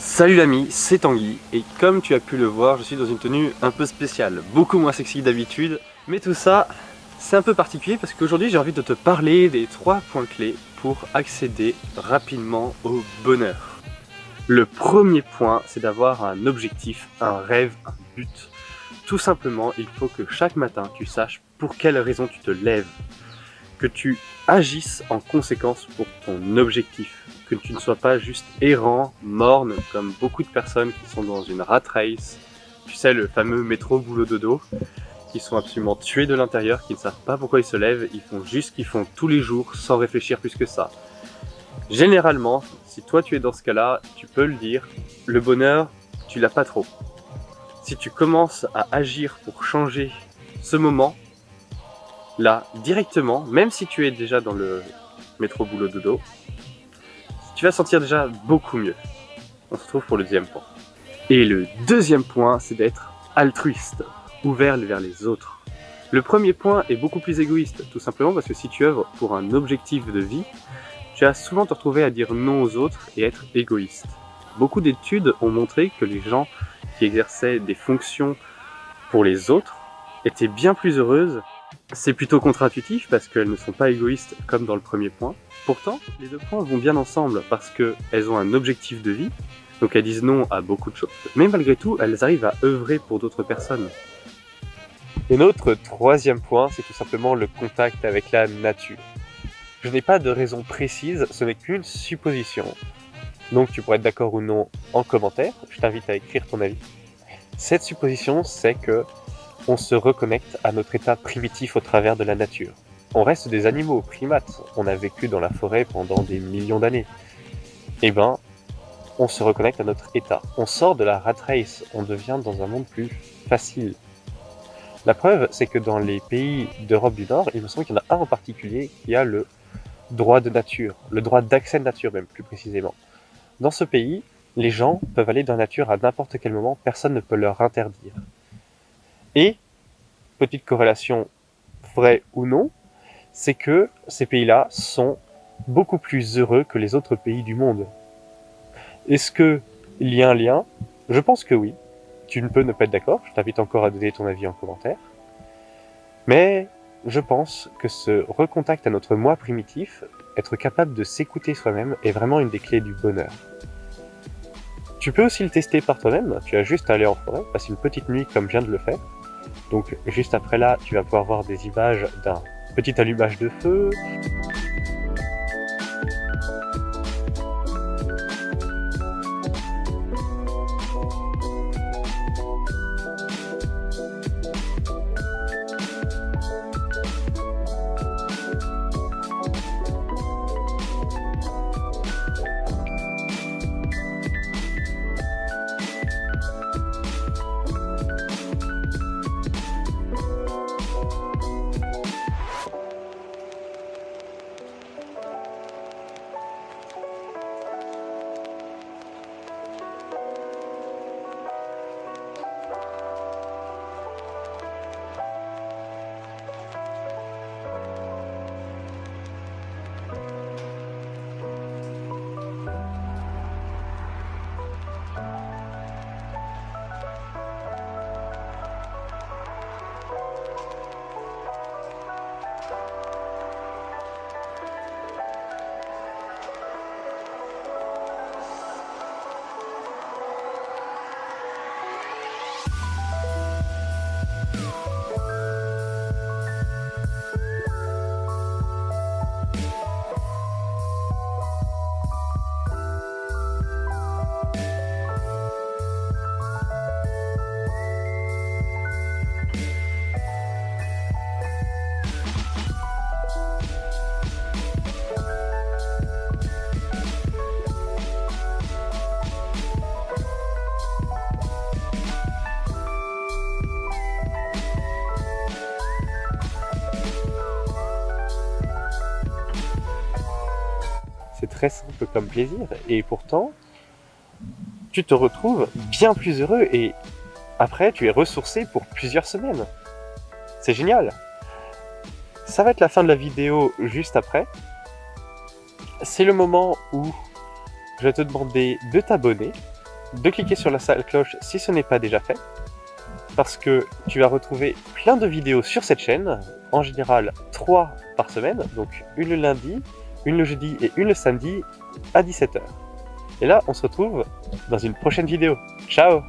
Salut l'ami, c'est Tanguy, et comme tu as pu le voir, je suis dans une tenue un peu spéciale, beaucoup moins sexy que d'habitude, mais tout ça, c'est un peu particulier parce qu'aujourd'hui j'ai envie de te parler des 3 points clés pour accéder rapidement au bonheur. Le premier point, c'est d'avoir un objectif, un rêve, un but. Tout simplement, il faut que chaque matin tu saches pour quelle raison tu te lèves, que tu agisses en conséquence pour ton objectif, que tu ne sois pas juste errant, morne, comme beaucoup de personnes qui sont dans une rat race, tu sais, le fameux métro boulot dodo, qui sont absolument tués de l'intérieur, qui ne savent pas pourquoi ils se lèvent, ils font juste ce qu'ils font tous les jours sans réfléchir plus que ça. Généralement, si toi tu es dans ce cas-là, tu peux le dire, le bonheur, tu l'as pas trop. Si tu commences à agir pour changer ce moment, là, directement, même si tu es déjà dans le métro boulot dodo, tu vas sentir déjà beaucoup mieux. On se retrouve pour le deuxième point. Et le deuxième point, c'est d'être altruiste, ouvert vers les autres. Le premier point est beaucoup plus égoïste, tout simplement parce que si tu œuvres pour un objectif de vie, tu vas souvent te retrouver à dire non aux autres et être égoïste. Beaucoup d'études ont montré que les gens qui exerçaient des fonctions pour les autres étaient bien plus heureuses. C'est plutôt contre-intuitif parce qu'elles ne sont pas égoïstes comme dans le premier point. Pourtant, les deux points vont bien ensemble parce qu'elles ont un objectif de vie, donc elles disent non à beaucoup de choses. Mais malgré tout, elles arrivent à œuvrer pour d'autres personnes. Et notre troisième point, c'est tout simplement le contact avec la nature. Je n'ai pas de raison précise, ce n'est qu'une supposition. Donc tu pourrais être d'accord ou non en commentaire, je t'invite à écrire ton avis. Cette supposition, c'est que on se reconnecte à notre état primitif au travers de la nature. On reste des animaux, primates, on a vécu dans la forêt pendant des millions d'années. Eh ben, on se reconnecte à notre état. On sort de la rat race, on devient dans un monde plus facile. La preuve, c'est que dans les pays d'Europe du Nord, il me semble qu'il y en a un en particulier qui a le droit de nature, le droit d'accès de nature même, plus précisément. Dans ce pays, les gens peuvent aller dans la nature à n'importe quel moment, personne ne peut leur interdire. Et, petite corrélation vraie ou non, c'est que ces pays-là sont beaucoup plus heureux que les autres pays du monde. Est-ce qu'il y a un lien? Je pense que oui. Tu ne peux ne pas être d'accord, je t'invite encore à donner ton avis en commentaire. Mais je pense que ce recontact à notre moi primitif, être capable de s'écouter soi-même, est vraiment une des clés du bonheur. Tu peux aussi le tester par toi-même, tu as juste à aller en forêt, passer une petite nuit comme je viens de le faire. Donc juste après là, tu vas pouvoir voir des images d'un petit allumage de feu. C'est très simple comme plaisir, et pourtant, tu te retrouves bien plus heureux, et après, tu es ressourcé pour plusieurs semaines. C'est génial! Ça va être la fin de la vidéo juste après. C'est le moment où je vais te demander de t'abonner, de cliquer sur la sale cloche si ce n'est pas déjà fait, parce que tu vas retrouver plein de vidéos sur cette chaîne, en général 3 par semaine, donc une le lundi, une le jeudi et une le samedi à 17 h. Et là, on se retrouve dans une prochaine vidéo. Ciao!